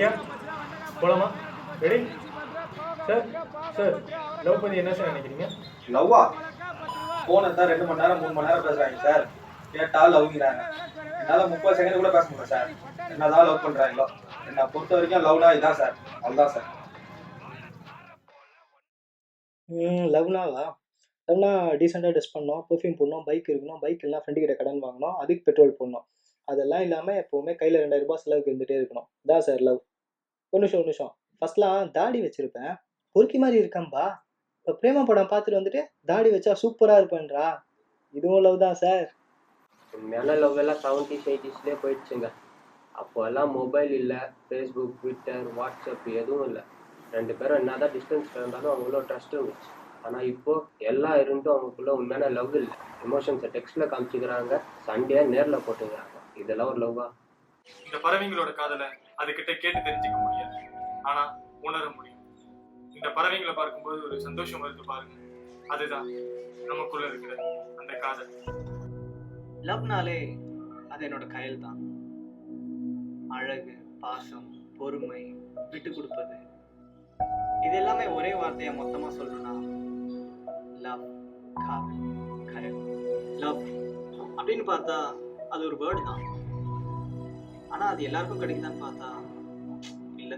ரெடியா? போலாமா? Ready? Sir sir love பண்ணி என்ன சார் நினைக்கிறீங்க? லவ்வா? போன் தான் 2 மணி நேரம் 3 மணி நேரம் பேசுறாங்க சார். கேட்டா லவ்ங்கிறாங்க. என்னால 30 செகண்ட் கூட பேச முடியல சார். என்னதான் லவ் பண்றாங்களோ. என்ன பொறுத்த வரைக்கும் லவ்னா இதான் சார். அவ்வளோதான் சார். லவ்னாவா? லவ்னா டீசெண்டாக ட்ரெஸ் பண்ணணும், பெர்ஃப்யூம் போடணும், பைக் இருக்கணும், பைக் இல்லைனா ஃப்ரெண்டு கிட்ட கடன் வாங்கணும், அதுக்கு பெட்ரோல் போடணும். அதெல்லாம் இல்லாமல் எப்போவுமே கையில் 2000 செலவுக்கு இருந்துகிட்டே இருக்கணும். இதான் சார் லவ். ஒரு நிமிஷம். ஃபர்ஸ்ட்லாம் தாடி வச்சுருப்பேன், பொறுக்கி மாதிரி இருக்கேன்பா. இப்போ பிரேமா படம் பார்த்துட்டு வந்துட்டு தாடி வச்சா சூப்பராக இருப்பேன்றா. இதுவும் லவ் தான் சார். உண்மையான லவ் எல்லாம் 70s 80sலேயே போயிடுச்சுங்க. அப்போ எல்லாம் மொபைல் இல்லை, ஃபேஸ்புக், ட்விட்டர், வாட்ஸ்அப் எதுவும் இல்லை. 2 பேரும் என்னதான் டிஸ்டன்ஸில் இருந்தாலும் அவங்களோட ட்ரஸ்ட் இருந்துச்சு. ஆனால் இப்போ எல்லாம் இருந்தும் அவங்களுக்குள்ள உண்மையான லவ் இல்லை. எமோஷன்ஸை டெக்ஸ்ட்டில் காமிச்சிக்கிறாங்க, சண்டையாக நேரில் போட்டுக்கிறாங்க. இதெல்லாம் ஒரு லவ்வா? இந்த பறவைங்களோட காதலை அதுகிட்ட கேட்டு தெரிஞ்சுக்க முடியாது, ஆனா உணர முடியும். இந்த பறவைங்களை பார்க்கும்போது ஒரு சந்தோஷம் வருது பாருங்க, அதுதான் நமக்குள்ள இருக்கிற அந்த காதல். லவ்னாலே அது என்னோட கையில் தான். அழகு, பாசம், பொறுமை, விட்டு கொடுப்பது, இது எல்லாமே ஒரே வார்த்தையா மொத்தமா சொல்லணும்னா லவ், காதல், கயல். லவ் அப்படின்னு பார்த்தா அது ஒரு வேர்டு தான். ஆனா அது எல்லாருக்கும் கிடைக்குதான்னு பார்த்தா இல்லை.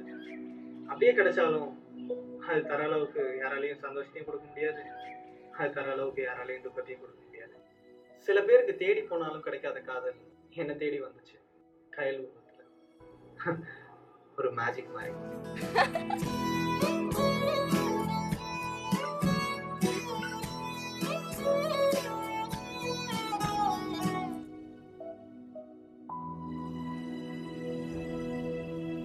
அப்படியே கிடைச்சாலும் அது தர அளவுக்கு யாராலையும் சந்தோஷத்தையும் கொடுக்க முடியாது, அது தர அளவுக்கு யாராலையும் துக்கத்தையும் கொடுக்க முடியாது. சில பேருக்கு தேடி போனாலும் கிடைக்காத காதல் என்ன தேடி வந்துச்சு, கயல் உருவத்துல. ஒரு மேஜிக் மாதிரி.